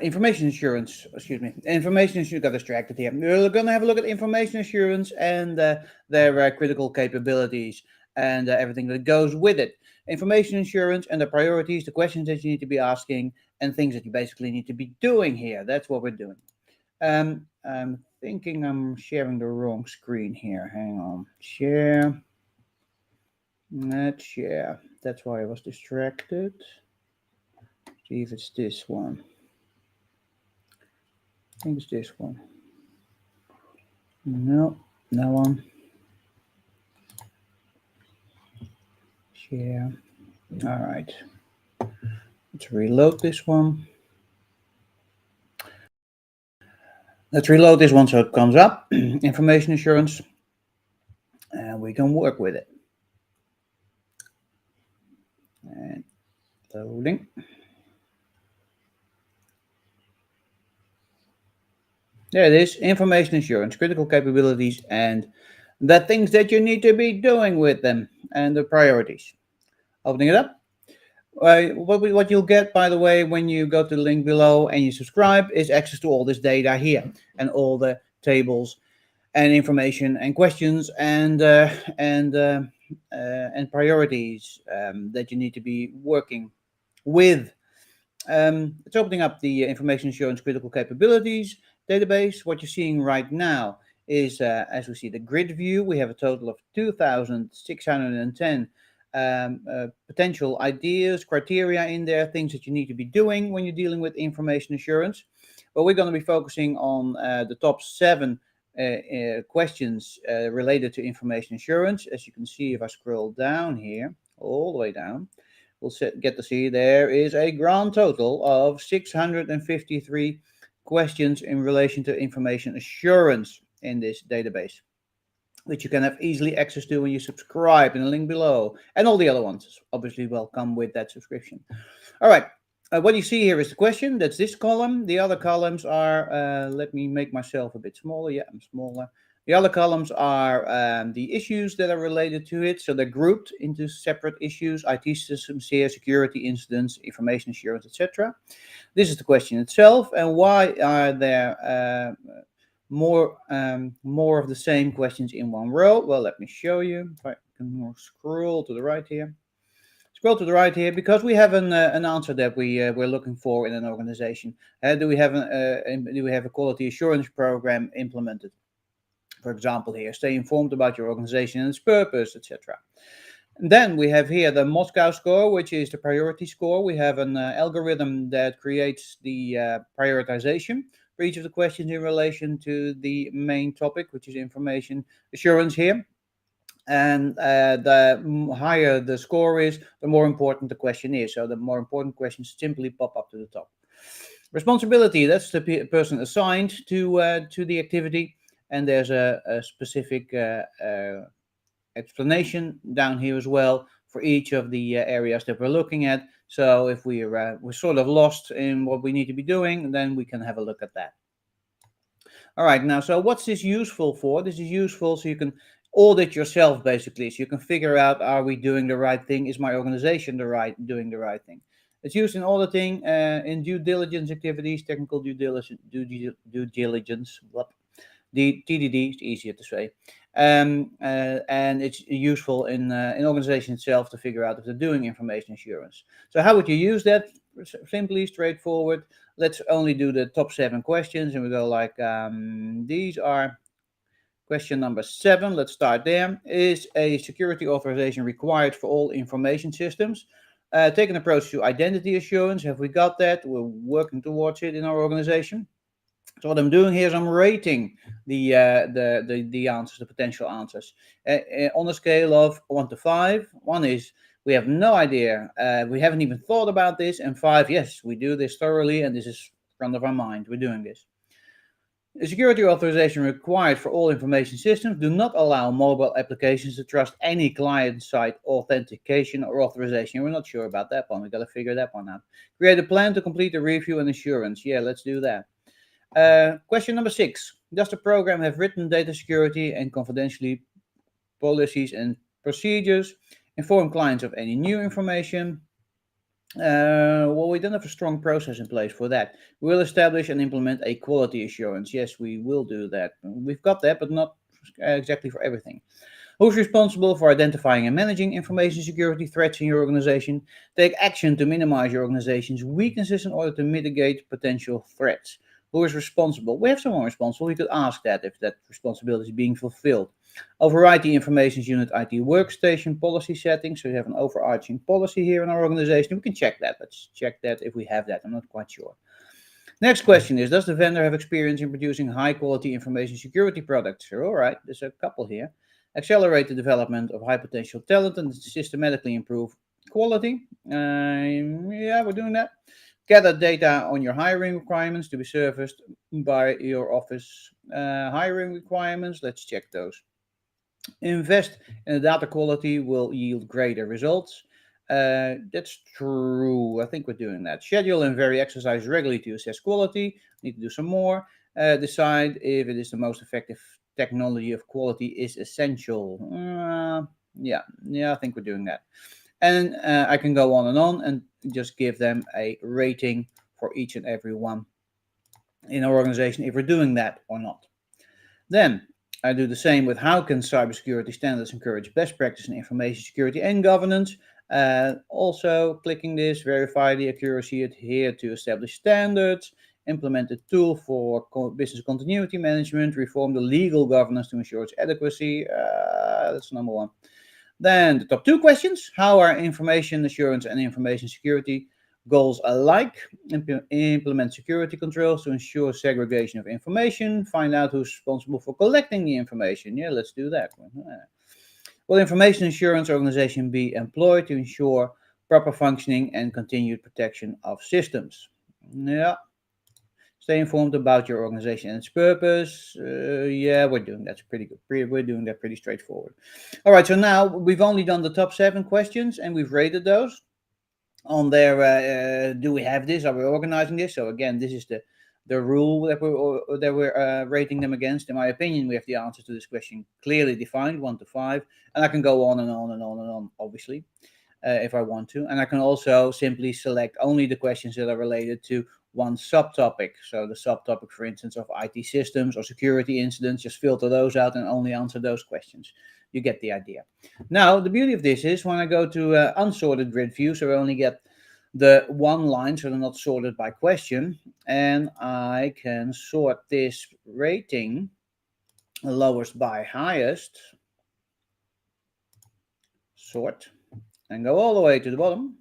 information assurance, excuse me, information assurance, got distracted here. We're going to have a look at information assurance and their critical capabilities and everything that goes with it. Information assurance and the priorities, the questions that you need to be asking, and things that you basically need to be doing here. That's what we're doing. I'm thinking I'm sharing the wrong screen here. Hang on. Share. Let's share. That's why I was distracted. See if it's this one. I think it's this one. No, that one. Share. All right. Let's reload this one. Let's reload this one so it comes up. Information assurance. And we can work with it. And loading. There it is. Information assurance, critical capabilities, and the things that you need to be doing with them, and the priorities. Opening it up. What you'll get, by the way, when you go to the link below and you subscribe, is access to all this data here and all the tables and information and questions and priorities that you need to be working with. It's opening up the information assurance critical capabilities database. What you're seeing right now is, as we see the grid view, we have a total of 2,610 potential ideas, criteria in there, things that you need to be doing when you're dealing with information assurance. But we're going to be focusing on the top 7 questions related to information assurance. As you can see, if I scroll down here, all the way down, we'll get to see there is a grand total of 653 questions in relation to information assurance in this database, which you can have easily access to when you subscribe in the link below. And all the other ones obviously will come with that subscription. All right. What you see here is the question. That's this column. The other columns are, let me make myself a bit smaller. Yeah, I'm smaller. The other columns are the issues that are related to it. So they're grouped into separate issues: IT systems here, security incidents, information assurance, etc. This is the question itself. And why are there more of the same questions in one row? Well, let me show you. If I can scroll to the right here. Scroll to the right here, because we have an answer that we're looking for in an organization. Do we have a quality assurance program implemented? For example, here, stay informed about your organization and its purpose, etc. And then we have here the Moscow score, which is the priority score. We have an algorithm that creates the prioritization for each of the questions in relation to the main topic, which is information assurance here. And the higher the score is, the more important the question is. So the more important questions simply pop up to the top. Responsibility, that's the person assigned to the activity. And there's a specific explanation down here as well for each of the areas that we're looking at. So if we're sort of lost in what we need to be doing, then we can have a look at that. All right, now, so what's this useful for? This is useful so you can audit yourself, basically, so you can figure out, are we doing the right thing? Is my organization doing the right thing? It's used in auditing, in due diligence activities, technical due diligence, the TDD is easier to say, and it's useful in organization itself to figure out if they're doing information assurance. So how would you use that? Simply, straightforward. Let's only do the top 7 questions, and we go like these are. Question number 7, let's start there. Is a security authorization required for all information systems? Take an approach to identity assurance. Have we got that? We're working towards it in our organization. So what I'm doing here is I'm rating the answers, the potential answers, on a scale of 1 to 5. 1 is we have no idea, we haven't even thought about this, and 5, yes, we do this thoroughly, and this is front of our mind. We're doing this. The security authorization required for all information systems do not allow mobile applications to trust any client-side authentication or authorization. We're not sure about that one. We've got to figure that one out. Create a plan to complete the review and assurance. Yeah, let's do that. Question number 6. Does the program have written data security and confidentiality policies and procedures? Inform clients of any new information. Well, we don't have a strong process in place for that. We'll establish and implement a quality assurance. Yes, we will do that. We've got that, but not exactly for everything. Who's responsible for identifying and managing information security threats in your organization? Take action to minimize your organization's weaknesses in order to mitigate potential threats. Who is responsible? We have someone responsible. We could ask that if that responsibility is being fulfilled. Override the information unit IT workstation policy settings. So we have an overarching policy here in our organization. We can check that. Let's check that if we have that. I'm not quite sure. Next question is, does the vendor have experience in producing high quality information security products? All right, there's a couple here. Accelerate the development of high potential talent and systematically improve quality. Yeah, we're doing that. Gather data on your hiring requirements to be serviced by your office. Hiring requirements, let's check those. Invest in the data quality will yield greater results. That's true. I think we're doing that. Schedule and vary exercise regularly to assess quality. Need to do some more. Decide if it is the most effective technology of quality is essential. Yeah, I think we're doing that. And I can go on and just give them a rating for each and every one in our organization if we're doing that or not. Then I do the same with how can cybersecurity standards encourage best practice in information security and governance. Also, clicking this, verify the accuracy, adhere to established standards, implement a tool for business continuity management, reform the legal governance to ensure its adequacy. That's number one. Then the top two questions: how are information assurance and information security goals alike? Implement security controls to ensure segregation of information. Find out who's responsible for collecting the information. Yeah, let's do that. Will information assurance organization be employed to ensure proper functioning and continued protection of systems? Yeah. Stay informed about your organization and its purpose. Yeah, we're doing that's pretty good. We're doing that pretty straightforward. All right, so now we've only done the top 7 questions and we've rated those on their. Do we have this? Are we organizing this? So again, this is the rule that we're rating them against. In my opinion, we have the answers to this question clearly defined, 1 to 5, and I can go on and on and on and on, obviously. If I want to. And I can also simply select only the questions that are related to one subtopic. So the subtopic, for instance, of IT systems or security incidents, just filter those out and only answer those questions. You get the idea. Now, the beauty of this is when I go to unsorted grid view, so I only get the one line, so they're not sorted by question, and I can sort this rating lowest by highest, sort, and go all the way to the bottom.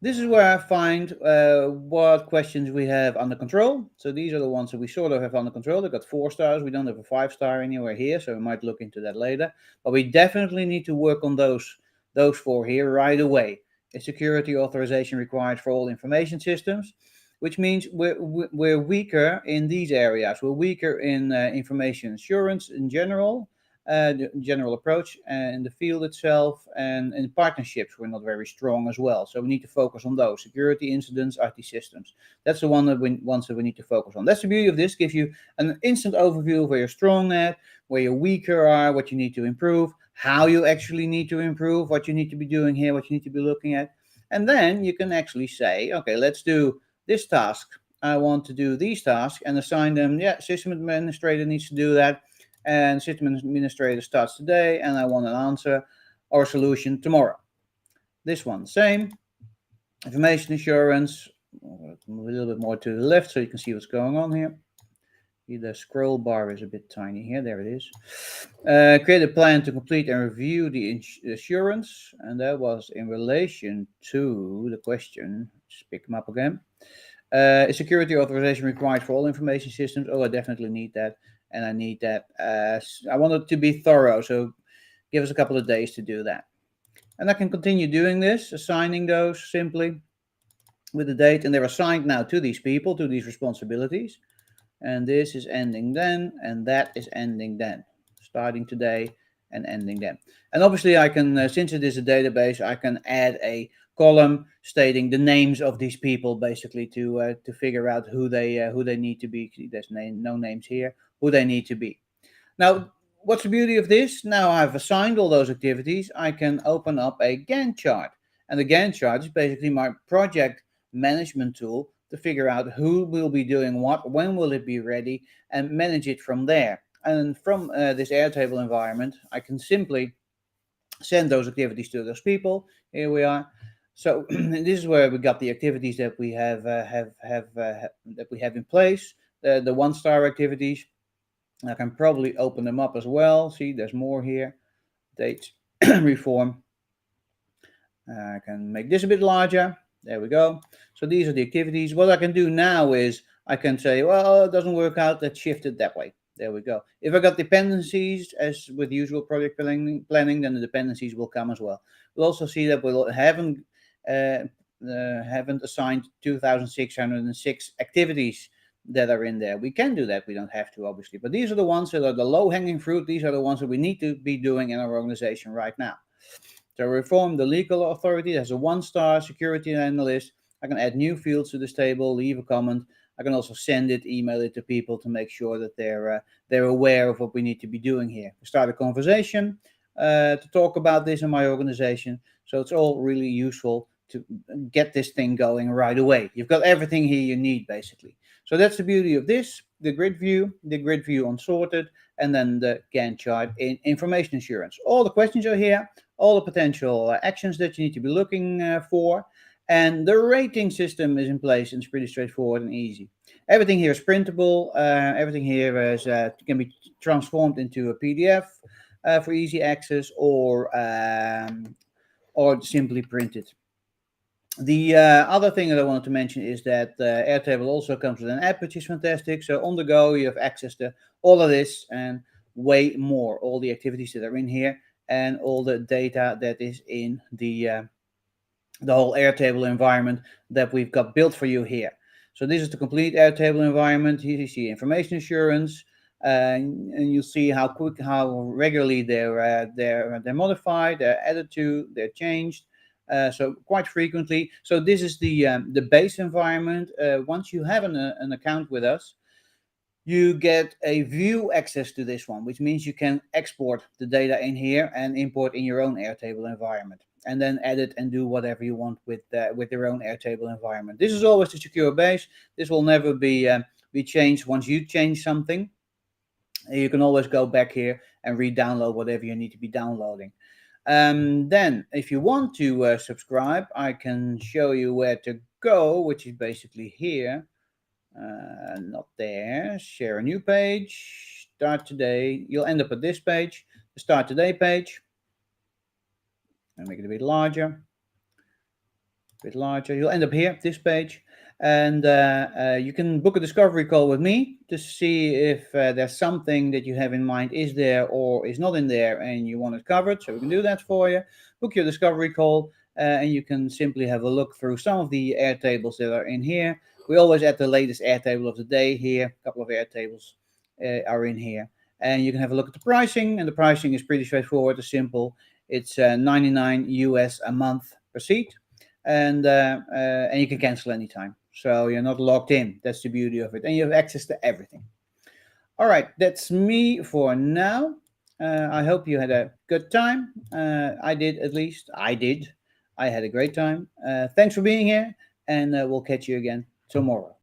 This is where I find what questions we have under control. So these are the ones that we sort of have under control. They've got 4 stars. We don't have a 5-star anywhere here, so we might look into that later. But we definitely need to work on those 4 here right away. A security authorization required for all information systems, which means we're weaker in these areas. We're weaker in information assurance in general. The general approach and the field itself, and in partnerships we're not very strong as well, so we need to focus on those security incidents, IT systems. That's the ones that we need to focus on. That's the beauty of this, gives you an instant overview of where you're strong at, where you're weaker are, what you need to improve, how you actually need to improve, what you need to be doing here, what you need to be looking at. And then you can actually say, okay, let's do this task. I want to do these tasks and assign them. Yeah, system administrator needs to do that, and system administrator starts today, and I want an answer or solution tomorrow. This one, same. Information assurance, move a little bit more to the left so you can see what's going on here. The scroll bar is a bit tiny here. There it is. Create a plan to complete and review the assurance, and that was in relation to the question. Just pick them up again. Is security authorization required for all information systems? Oh, I definitely need that. And I need that. I want it to be thorough, so give us a couple of days to do that. And I can continue doing this, assigning those simply with the date, and they're assigned now to these people, to these responsibilities. And this is ending then, and that is ending then, starting today and ending then. And obviously I can, since it is a database, I can add a column stating the names of these people, basically to figure out who they need to be. There's no names here, who they need to be. Now, what's the beauty of this? Now I've assigned all those activities, I can open up a Gantt chart. And the Gantt chart is basically my project management tool to figure out who will be doing what, when will it be ready, and manage it from there. And from this Airtable environment, I can simply send those activities to those people. Here we are. So this is where we got the activities that we have in place. The one-star activities. I can probably open them up as well. See, there's more here. Dates, reform. I can make this a bit larger. There we go. So these are the activities. What I can do now is I can say, well, it doesn't work out. Let's shift it that way. There we go. If I got dependencies, as with usual project planning, then the dependencies will come as well. We'll also see that we haven't assigned 2,606 activities that are in there. We can do that. We don't have to, obviously. But these are the ones that are the low-hanging fruit. These are the ones that we need to be doing in our organization right now. To reform the legal authority, there's a one-star security analyst. I can add new fields to this table, leave a comment. I can also send it, email it to people to make sure that they're aware of what we need to be doing here. We start a conversation to talk about this in my organization. So it's all really useful to get this thing going right away. You've got everything here you need, basically. So that's the beauty of this, the grid view unsorted, and then the Gantt chart in information assurance. All the questions are here, all the potential actions that you need to be looking for, and the rating system is in place, and it's pretty straightforward and easy. Everything here is printable. Everything here can be transformed into a PDF for easy access, or simply printed. The other thing that I wanted to mention is that Airtable also comes with an app, which is fantastic. So on the go, you have access to all of this and way more, all the activities that are in here and all the data that is in the whole Airtable environment that we've got built for you here. So this is the complete Airtable environment. Here you see information assurance, and you'll see how regularly they're modified, they're added to, they're changed. So quite frequently. So this is the base environment. Once you have an account with us, you get a view access to this one, which means you can export the data in here and import in your own Airtable environment, and then edit and do whatever you want with your own Airtable environment. This is always the secure base. This will never be changed once you change something. You can always go back here and re-download whatever you need to be downloading. Then, if you want to subscribe, I can show you where to go, which is basically here. Not there. Share a new page. Start today. You'll end up at this page, the Start Today page. I'll make it a bit larger. You'll end up here, this page. And you can book a discovery call with me to see if there's something that you have in mind is there or is not in there and you want it covered. So we can do that for you. Book your discovery call and you can simply have a look through some of the Airtables that are in here. We always add the latest Airtable of the day here. A couple of Airtables are in here. And you can have a look at the pricing. And the pricing is pretty straightforward and simple. It's 99 US a month per seat. And you can cancel anytime. So you're not locked in. That's the beauty of it. And you have access to everything. All right, that's me for now. I hope you had a good time. I did, at least. I did. I had a great time. Thanks for being here, and we'll catch you again tomorrow.